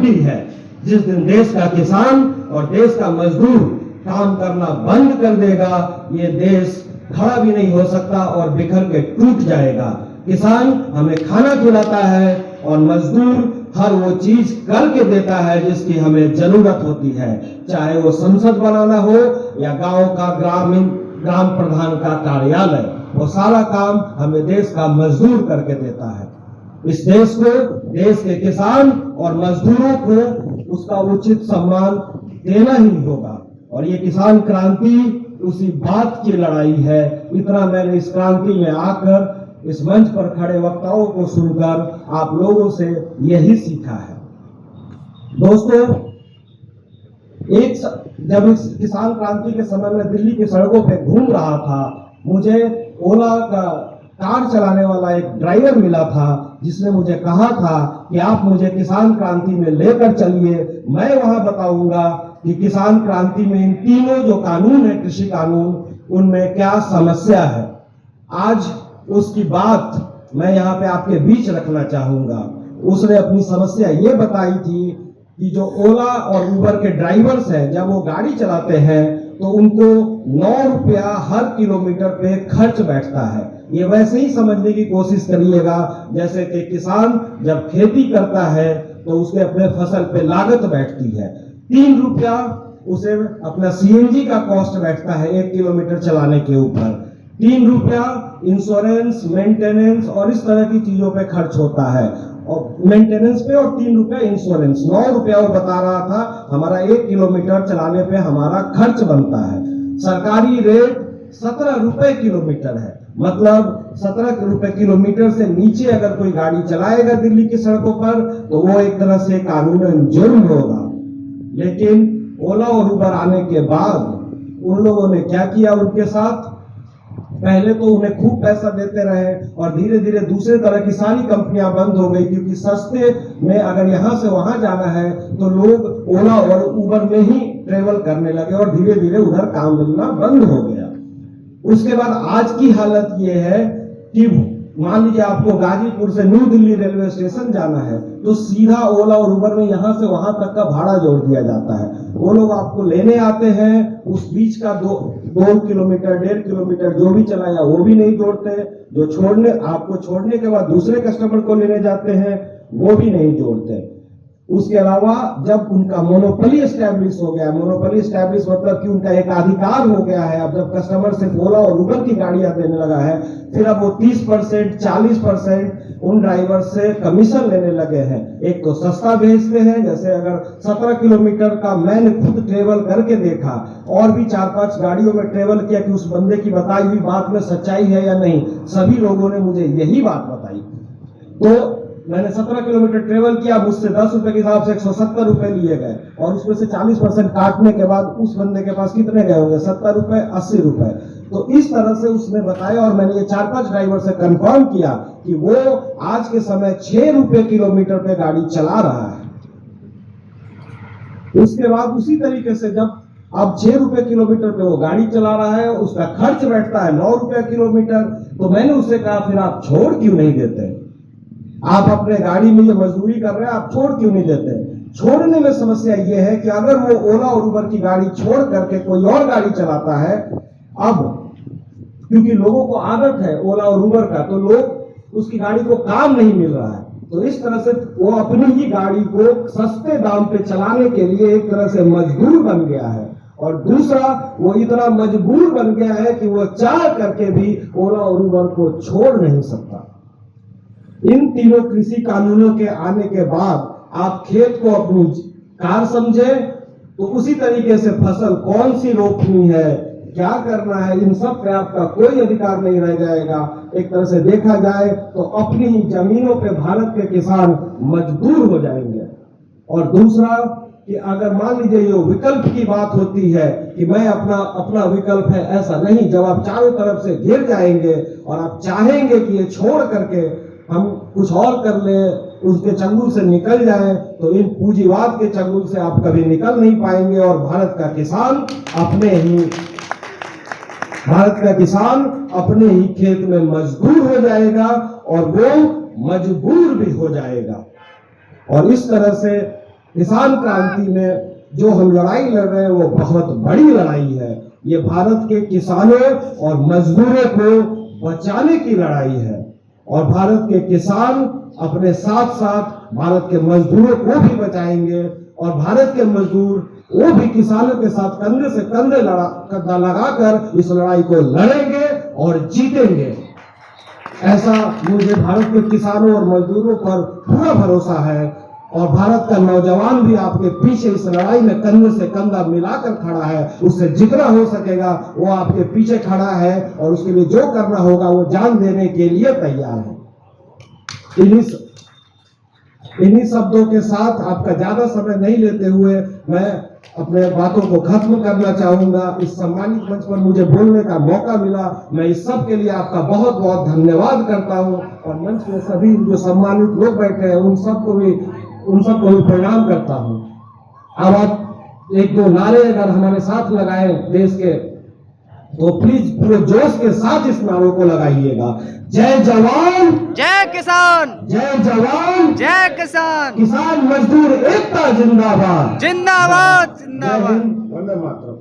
क्रांति है। जिस दिन देश का किसान और देश का मजदूर काम करना बंद कर देगा, ये देश खड़ा भी नहीं हो सकता और बिखर के टूट जाएगा। किसान हमें खाना खिलाता है और मजदूर हर वो चीज करके देता है जिसकी हमें जरूरत होती है, चाहे वो संसद बनाना हो या गांव का ग्राम प्रधान का कार्यालय, वो सारा काम हमें देश का मजदूर करके देता है। इस देश को, देश के किसान और मजदूरों को उसका उचित सम्मान देना ही होगा। और ये किसान क्रांति उसी बात की लड़ाई है। इतना मैंने इस क्रांति में आकर इस मंच पर खड़े वक्ताओं को सुनकर आप लोगों से यही सीखा है। दोस्तों, जब इस किसान क्रांति के समय में दिल्ली की सड़कों पे घूम रहा था, मुझे ओला का कार चलाने वाला एक ड्राइवर मिला था जिसने मुझे कहा था कि आप मुझे किसान क्रांति में लेकर चलिए, मैं वहां बताऊंगा कि किसान क्रांति में इन तीनों जो कानून है, कृषि कानून, उनमें क्या समस्या है। आज उसकी बात मैं यहाँ पे आपके बीच रखना चाहूंगा। उसने अपनी समस्या ये बताई थी कि जो ओला और उबर के ड्राइवर्स हैं, जब वो गाड़ी चलाते हैं तो उनको 9 रुपया हर किलोमीटर पे खर्च बैठता है। ये वैसे ही समझने की कोशिश करिएगा जैसे कि किसान जब खेती करता है तो उसके अपने फसल पे लागत बैठती है। 3 रुपया उसे अपना सीएनजी का कॉस्ट बैठता है 1 किलोमीटर चलाने के ऊपर। 3 रुपया इंश्योरेंस, मेंटेनेंस और इस तरह की चीजों पे खर्च होता है, और मेंटेनेंस पे, और 3 रुपया इंश्योरेंस। 9 रुपया वो बता रहा था हमारा 1 किलोमीटर चलाने पे हमारा खर्च बनता है। सरकारी रेट 17 रुपए किलोमीटर है, मतलब 17 रुपए किलोमीटर से नीचे अगर कोई गाड़ी चलाएगा दिल्ली की सड़कों पर तो वो एक तरह से कानूनन जुर्म होगा। लेकिन ओला और उबर आने के बाद उन लोगों ने क्या किया उनके साथ, पहले तो उन्हें खूब पैसा देते रहे और धीरे धीरे दूसरे तरह की सारी कंपनियां बंद हो गई, क्योंकि सस्ते में अगर यहां से वहां जाना है तो लोग ओला और उबर में ही ट्रेवल करने लगे और धीरे धीरे उधर काम मिलना बंद हो गया। उसके बाद आज की हालत ये है कि मान लीजिए आपको गाजीपुर से न्यू दिल्ली रेलवे स्टेशन जाना है तो सीधा ओला और उबर में यहां से वहां तक का भाड़ा जोड़ दिया जाता है। वो लोग आपको लेने आते हैं, उस बीच का 2 किलोमीटर 1.5 किलोमीटर जो भी चलाया वो भी नहीं जोड़ते, जो आपको छोड़ने के बाद दूसरे कस्टमर को लेने जाते हैं वो भी नहीं जोड़ते। उसके अलावा जब उनका मोनोपोली एस्टैब्लिश हो गया, मोनोपोली एस्टैब्लिश मतलब कि उनका एक अधिकार हो गया है, अब जब कस्टमर सिर्फ ओला और उबर की गाड़ियां देने लगा है, फिर अब वो 30% 40% उन ड्राइवर से कमीशन लेने लगे हैं। एक तो सस्ता भेजते हैं, जैसे अगर 17 किलोमीटर का मैंने खुद ट्रेवल करके देखा और भी 4-5 गाड़ियों में ट्रेवल किया कि उस बंदे की बताई हुई बात में सच्चाई है या नहीं, सभी लोगों ने मुझे यही बात बताई। तो मैंने 17 किलोमीटर ट्रेवल किया, मुझसे 10 रुपए के हिसाब से 170 रुपए लिए गए और उसमें से 40% काटने के बाद उस बंदे के पास कितने गए होंगे, 70 रुपए 80 रुपए। तो इस तरह से उसने बताया और मैंने ये 4-5 ड्राइवर से कंफर्म किया कि वो आज के समय 6 रुपए किलोमीटर पे गाड़ी चला रहा है। उसके बाद उसी तरीके से जब अब 6 रुपए किलोमीटर पे वो गाड़ी चला रहा है, उसका खर्च बैठता है 9 रुपए किलोमीटर। तो मैंने उससे कहा फिर आप छोड़ क्यों नहीं देते, आप अपने गाड़ी में ये मजदूरी कर रहे हैं, आप छोड़ क्यों नहीं देते। छोड़ने में समस्या ये है कि अगर वो ओला और उबर की गाड़ी छोड़ करके कोई और गाड़ी चलाता है, अब क्योंकि लोगों को आदत है ओला और उबर का, तो लोग उसकी गाड़ी को काम नहीं मिल रहा है, तो इस तरह से वो अपनी ही गाड़ी को सस्ते दाम पे चलाने के लिए एक तरह से मजबूर बन गया है। और दूसरा, वो इतना मजबूर बन गया है कि वो चाह करके भी ओला और उबर को छोड़ नहीं सकता। इन तीनों कृषि कानूनों के आने के बाद आप खेत को अपनी कार समझे, तो उसी तरीके से फसल कौन सी रोपनी है, क्या करना है, इन सब पे आपका कोई अधिकार नहीं रह जाएगा। एक तरह से देखा जाए तो अपनी जमीनों पे भारत के किसान मजबूर हो जाएंगे। और दूसरा कि अगर मान लीजिए ये विकल्प की बात होती है कि मैं अपना विकल्प है, ऐसा नहीं। जब आप चारों तरफ से घिर जाएंगे और आप चाहेंगे कि ये छोड़ करके हम कुछ और कर ले, उसके चंगुल से निकल जाएं, तो इन पूंजीवाद के चंगुल से आप कभी निकल नहीं पाएंगे और भारत का किसान अपने ही खेत में मजबूर हो जाएगा और वो मजबूर भी हो जाएगा। और इस तरह से किसान क्रांति में जो हम लड़ाई लड़ रहे हैं वो बहुत बड़ी लड़ाई है। ये भारत के किसानों और मजदूरों को बचाने की लड़ाई है और भारत के किसान अपने साथ साथ भारत के मजदूरों को भी बचाएंगे और भारत के मजदूर वो भी किसानों के साथ कंधे से कंधे लगाकर इस लड़ाई को लड़ेंगे और जीतेंगे। ऐसा मुझे भारत के किसानों और मजदूरों पर पूरा भरोसा है और भारत का नौजवान भी आपके पीछे इस लड़ाई में कंधे से कंधा मिलाकर खड़ा है। उससे जितना हो सकेगा वो आपके पीछे खड़ा है और उसके लिए जो करना होगा वो जान देने के लिए तैयार है। इन्हीं शब्दों के साथ आपका ज्यादा समय नहीं लेते हुए मैं अपने बातों को खत्म करना चाहूंगा। इस सम्मानित मंच पर मुझे बोलने का मौका मिला, मैं इस सब के लिए आपका बहुत बहुत धन्यवाद करता हूं और मंच में सभी जो सम्मानित लोग बैठे हैं उन सबको भी प्रणाम करता हूं। अब आप एक दो नारे अगर हमारे साथ लगाए देश के तो प्लीज पूरे जोश के साथ इस नारों को लगाइएगा। जय जवान जय किसान, जय जवान जय किसान, किसान मजदूर एकता जिंदाबाद, जिंदाबाद जय जिंदाबाद। हिंद, वंदे मातरम।